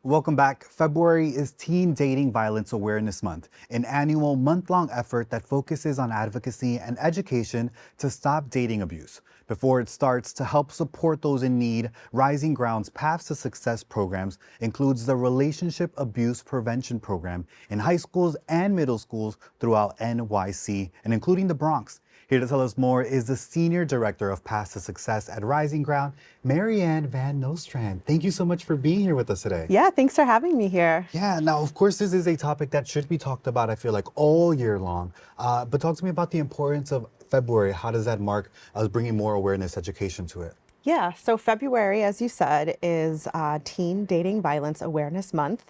Welcome back. February is Teen Dating Violence Awareness Month, an annual month-long effort that focuses on advocacy and education to stop dating abuse. Before it starts, to help support those in need, Rising Ground's Paths to Success programs includes the Relationship Abuse Prevention Program in high schools and middle schools throughout NYC, and including the Bronx. Here to tell us more is the Senior Director of Paths to Success at Rising Ground, MaryAnn Van Nostrand. Thank you so much for being here with us today. Yeah, thanks for having me here. Yeah, now, of course, this is a topic that should be talked about, I feel like, all year long. But talk to me about the importance of February. How does that mark us bringing more awareness, education to it? Yeah, so February, as you said, is Teen Dating Violence Awareness Month.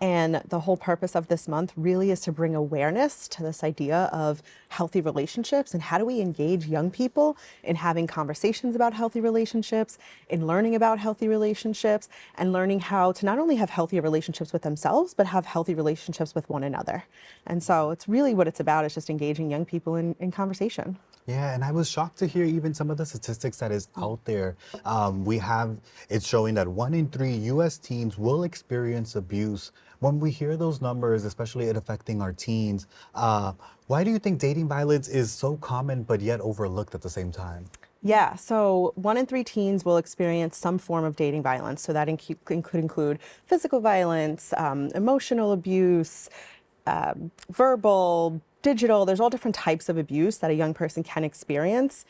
And the whole purpose of this month really is to bring awareness to this idea of healthy relationships and how do we engage young people in having conversations about healthy relationships, in learning about healthy relationships, and learning how to not only have healthy relationships with themselves, but have healthy relationships with one another. And so it's really what it's about, is just engaging young people in conversation. Yeah, and I was shocked to hear even some of the statistics that is out there. We have it showing that 1 in 3 U.S. teens will experience abuse. When we hear those numbers, especially it affecting our teens, why do you think dating violence is so common but yet overlooked at the same time? Yeah, so 1 in 3 teens will experience some form of dating violence. So that could include physical violence, emotional abuse, verbal, digital. There's all different types of abuse that a young person can experience.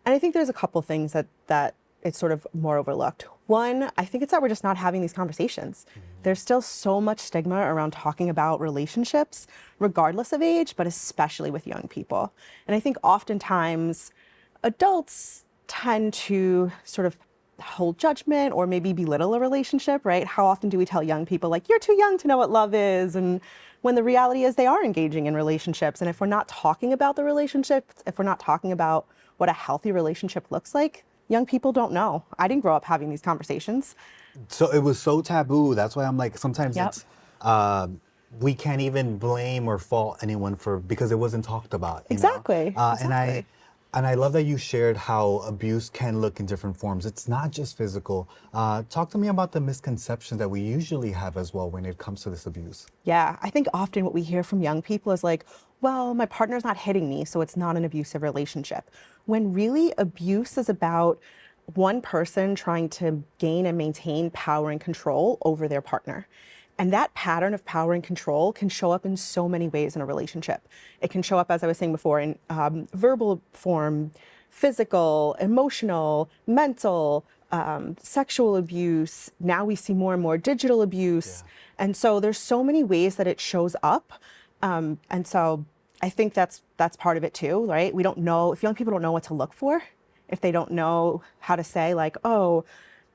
And I think there's a couple things that it's sort of more overlooked. One, I think it's that we're just not having these conversations. There's still so much stigma around talking about relationships, regardless of age, but especially with young people. And I think oftentimes adults tend to sort of hold judgment or maybe belittle a relationship, right? How often do we tell young people, like, you're too young to know what love is? And when the reality is they are engaging in relationships. And if we're not talking about the relationships, if we're not talking about what a healthy relationship looks like, young people don't know. I didn't grow up having these conversations. So it was so taboo. That's why I'm like, sometimes Yep. it's, we can't even blame or fault anyone because it wasn't talked about. You know? Exactly. Exactly. And I love that you shared how abuse can look in different forms. It's not just physical. Talk to me about the misconceptions that we usually have as well when it comes to this abuse. Yeah, I think often what we hear from young people is like, well, my partner's not hitting me, so it's not an abusive relationship. When really abuse is about one person trying to gain and maintain power and control over their partner. And that pattern of power and control can show up in so many ways in a relationship. It can show up, as I was saying before, in verbal form, physical, emotional, mental, sexual abuse. Now we see more and more digital abuse. Yeah. And so there's so many ways that it shows up. And so I think that's part of it too, right? We don't know, if young people don't know what to look for, if they don't know how to say like, oh,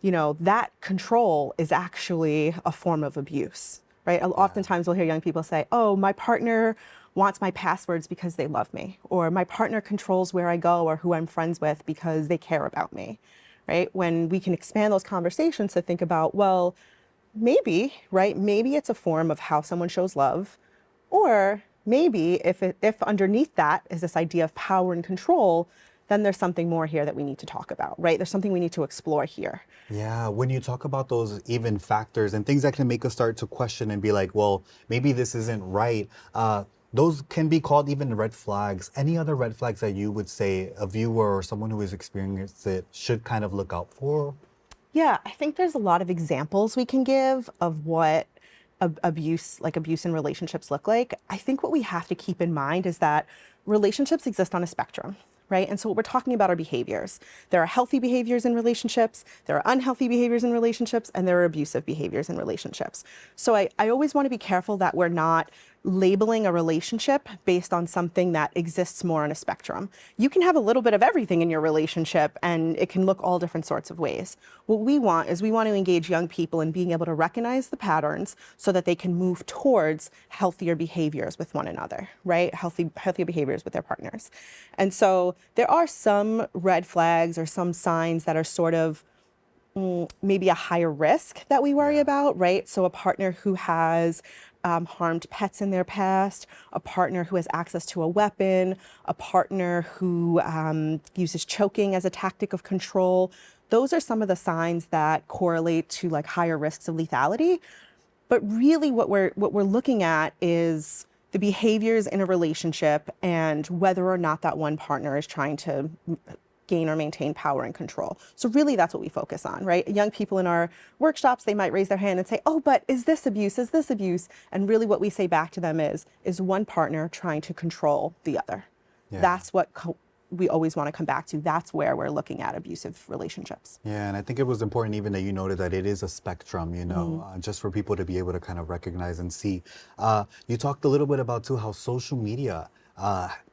you know, that control is actually a form of abuse, right? Yeah. Oftentimes we'll hear young people say, oh, my partner wants my passwords because they love me, or my partner controls where I go or who I'm friends with because they care about me, right? When we can expand those conversations to think about, well, maybe, right? Maybe it's a form of how someone shows love, or maybe if underneath that is this idea of power and control, then there's something more here that we need to talk about, right? There's something we need to explore here. Yeah, when you talk about those even factors and things that can make us start to question and be like, well, maybe this isn't right, those can be called even red flags. Any other red flags that you would say a viewer or someone who has experienced it should kind of look out for? Yeah, I think there's a lot of examples we can give of what abuse in relationships look like. I think what we have to keep in mind is that relationships exist on a spectrum, right? And so what we're talking about are behaviors. There are healthy behaviors in relationships, there are unhealthy behaviors in relationships, and there are abusive behaviors in relationships. So I always want to be careful that we're not labeling a relationship based on something that exists more on a spectrum. You can have a little bit of everything in your relationship and it can look all different sorts of ways. What we want is we want to engage young people in being able to recognize the patterns so that they can move towards healthier behaviors with one another, right? Healthier behaviors with their partners. And so there are some red flags or some signs that are sort of maybe a higher risk that we worry about, right? So a partner who has harmed pets in their past, a partner who has access to a weapon, a partner who uses choking as a tactic of control. Those are some of the signs that correlate to like higher risks of lethality. But really what we're looking at is the behaviors in a relationship and whether or not that one partner is trying to gain or maintain power and control. So really that's what we focus on, right? Young people in our workshops, they might raise their hand and say, oh, but is this abuse? Is this abuse? And really what we say back to them is one partner trying to control the other? Yeah. That's what we always want to come back to. That's where we're looking at abusive relationships. Yeah, and I think it was important even that you noted that it is a spectrum, just for people to be able to kind of recognize and see. You talked a little bit about too how social media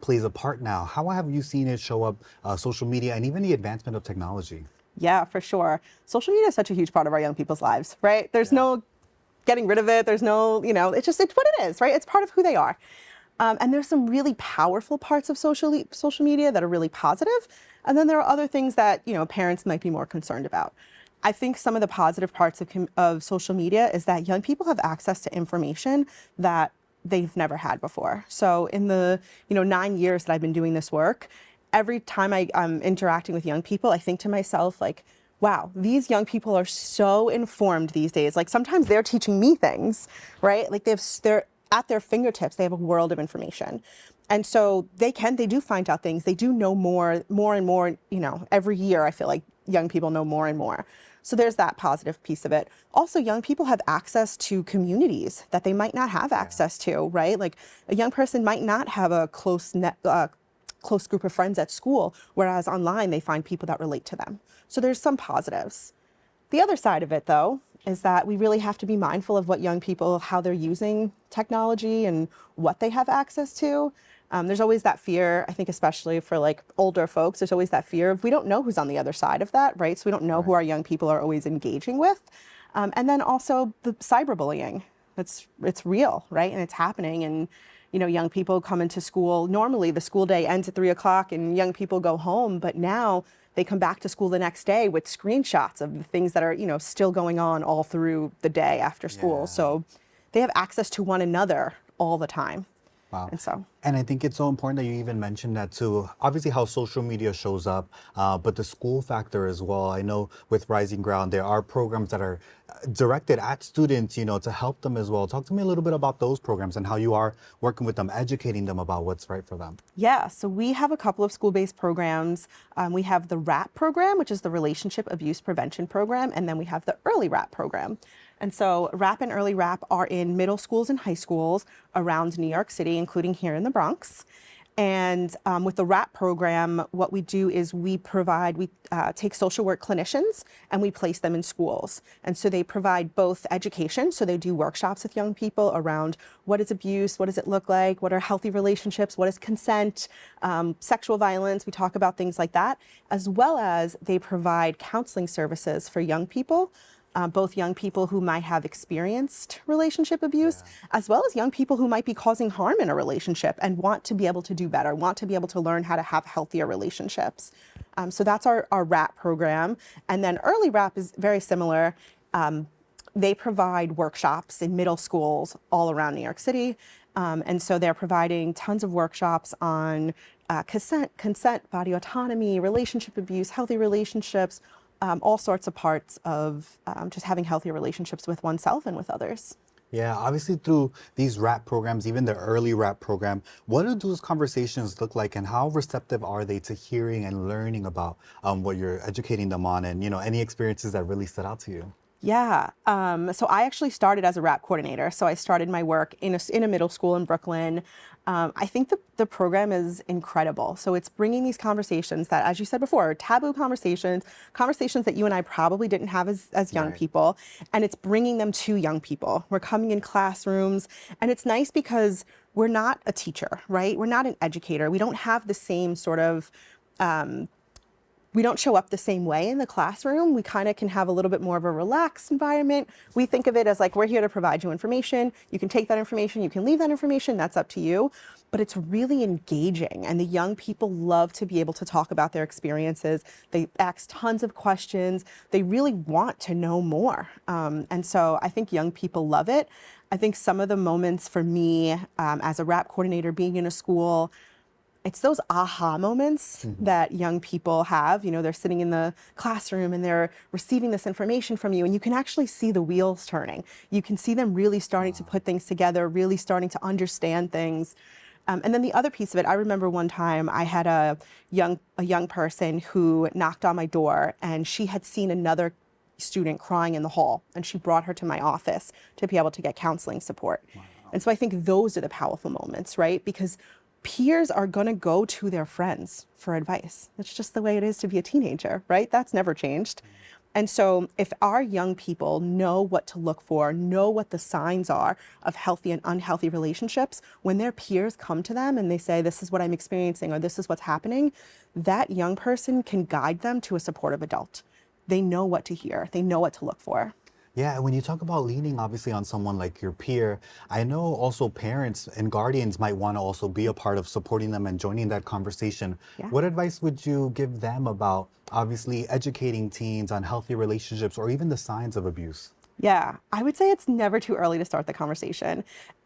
plays a part now. How have you seen it show up, social media and even the advancement of technology? Yeah, for sure. Social media is such a huge part of our young people's lives, right? There's no getting rid of it. There's no, it's what it is, right? It's part of who they are. And there's some really powerful parts of social media that are really positive. And then there are other things that, parents might be more concerned about. I think some of the positive parts of social media is that young people have access to information that they've never had before. So in the, 9 years that I've been doing this work, every time I'm interacting with young people, I think to myself, like, wow, these young people are so informed these days. Like sometimes they're teaching me things, right? Like they're at their fingertips, they have a world of information. And so they do find out things. They do know more and more, every year I feel like young people know more and more. So there's that positive piece of it. Also, young people have access to communities that they might not have access to, right? Like a young person might not have a close group of friends at school, whereas online they find people that relate to them. So there's some positives. The other side of it, though, is that we really have to be mindful of what young people, how they're using technology and what they have access to. There's always that fear, I think especially for like older folks, there's always that fear of we don't know who's on the other side of that, right? So we don't know who our young people are always engaging with. And then also the cyberbullying. It's real, right? And it's happening. And young people come into school. Normally the school day ends at 3 o'clock and young people go home, but now they come back to school the next day with screenshots of the things that are, still going on all through the day after school. Yeah. So they have access to one another all the time. Wow. And I think it's so important that you even mentioned that too. Obviously how social media shows up, but the school factor as well. I know with Rising Ground, there are programs that are directed at students, to help them as well. Talk to me a little bit about those programs and how you are working with them, educating them about what's right for them. Yeah, so we have a couple of school-based programs. We have the RAPP program, which is the Relationship Abuse Prevention Program, and then we have the Early RAPP program. And so RAPP and Early RAPP are in middle schools and high schools around New York City, including here in the Bronx. And with the RAPP program, what we do is we take social work clinicians and we place them in schools. And so they provide both education, so they do workshops with young people around what is abuse, what does it look like, what are healthy relationships, what is consent, sexual violence, we talk about things like that, as well as they provide counseling services for young people. Both young people who might have experienced relationship abuse, as well as young people who might be causing harm in a relationship and want to be able to do better, want to be able to learn how to have healthier relationships. So that's our RAPP program. And then Early RAPP is very similar. They provide workshops in middle schools all around New York City. And so they're providing tons of workshops on consent, body autonomy, relationship abuse, healthy relationships, all sorts of parts of just having healthy relationships with oneself and with others. Yeah, obviously through these RAPP programs, even the Early RAPP program, what do those conversations look like and how receptive are they to hearing and learning about what you're educating them on and, any experiences that really stood out to you? Yeah, so I actually started as a RAPP coordinator. So I started my work in a middle school in Brooklyn. I think the program is incredible. So it's bringing these conversations that, as you said before, are taboo conversations that you and I probably didn't have as young people, and it's bringing them to young people. We're coming in classrooms, and it's nice because we're not a teacher, right? We're not an educator. We don't have the same sort of we don't show up the same way in the classroom. We kind of can have a little bit more of a relaxed environment. We think of it as like, we're here to provide you information. You can take that information, you can leave that information, that's up to you. But it's really engaging, and the young people love to be able to talk about their experiences. They ask tons of questions. They really want to know more. And so I think young people love it. I think some of the moments for me as a RAPP coordinator being in a school, it's those aha moments that young people have. You know, they're sitting in the classroom and they're receiving this information from you, and you can actually see the wheels turning. You can see them really starting to put things together, really starting to understand things. And then the other piece of it, I remember one time I had a young person who knocked on my door, and she had seen another student crying in the hall, and she brought her to my office to be able to get counseling support. And so I think those are the powerful moments, right? Because peers are going to go to their friends for advice. That's just the way it is to be a teenager, right? That's never changed. And so if our young people know what to look for, know what the signs are of healthy and unhealthy relationships, when their peers come to them and they say, this is what I'm experiencing, or this is what's happening, that young person can guide them to a supportive adult. They know what to hear. They know what to look for. Yeah, when you talk about leaning obviously on someone like your peer, I know also parents and guardians might want to also be a part of supporting them and joining that conversation. Yeah. What advice would you give them about obviously educating teens on healthy relationships or even the signs of abuse? Yeah, I would say it's never too early to start the conversation.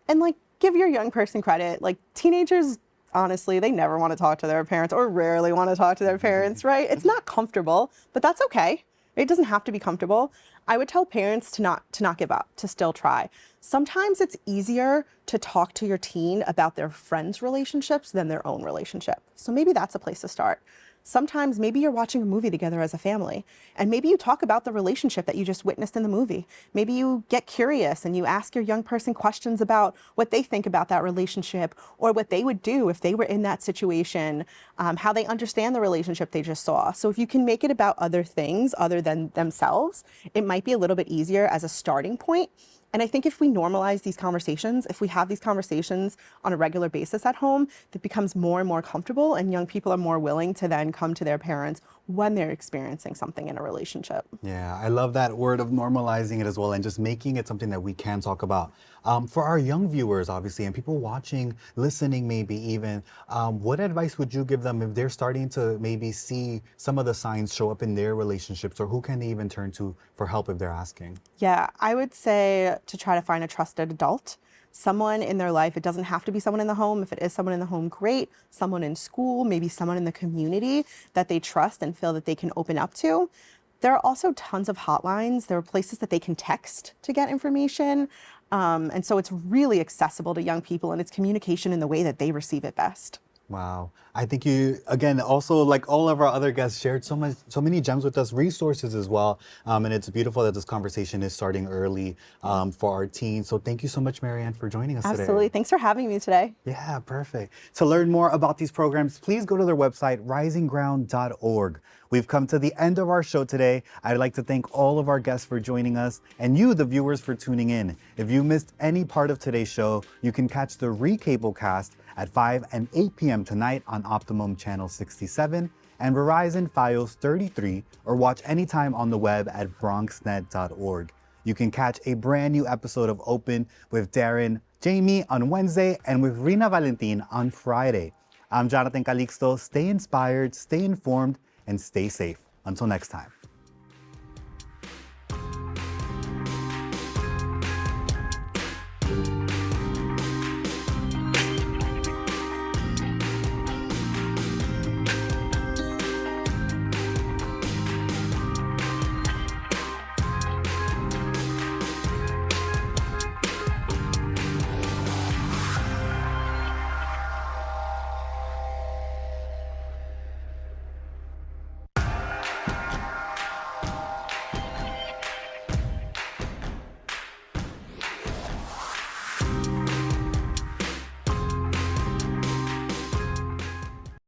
And like, give your young person credit. Like, teenagers, honestly, they never want to talk to their parents, or rarely want to talk to their parents, right? It's not comfortable, but that's okay. It doesn't have to be comfortable. I would tell parents to not give up, to still try. Sometimes it's easier to talk to your teen about their friends' relationships than their own relationship. So maybe that's a place to start. Sometimes maybe you're watching a movie together as a family, and maybe you talk about the relationship that you just witnessed in the movie. Maybe you get curious and you ask your young person questions about what they think about that relationship, or what they would do if they were in that situation, how they understand the relationship they just saw. So if you can make it about other things other than themselves, it might be a little bit easier as a starting point. And I think if we normalize these conversations, if we have these conversations on a regular basis at home, it becomes more and more comfortable, and young people are more willing to then come to their parents when they're experiencing something in a relationship. Yeah, I love that word of normalizing it as well and just making it something that we can talk about. For our young viewers, obviously, and people watching, listening, maybe even, what advice would you give them if they're starting to maybe see some of the signs show up in their relationships, or who can they even turn to for help if they're asking? Yeah, I would say to try to find a trusted adult, someone in their life. It doesn't have to be someone in the home. If it is someone in the home, great. Someone in school, maybe someone in the community that they trust and feel that they can open up to. There are also tons of hotlines. There are places that they can text to get information. And so it's really accessible to young people, and it's communication in the way that they receive it best. Wow. I think you, again, also like all of our other guests shared so many gems with us, resources as well. And it's beautiful that this conversation is starting early for our teens. So thank you so much, MaryAnn, for joining us today. Absolutely. Thanks for having me today. Yeah, perfect. To learn more about these programs, please go to their website, risingground.org. We've come to the end of our show today. I'd like to thank all of our guests for joining us, and you, the viewers, for tuning in. If you missed any part of today's show, you can catch the recable cast at 5 and 8 p.m. tonight on Optimum Channel 67 and Verizon Fios 33, or watch anytime on the web at bronxnet.org. You can catch a brand new episode of Open with Darren, Jamie on Wednesday, and with Rina Valentin on Friday. I'm Jonathan Calixto. Stay inspired, stay informed, and stay safe. Until next time.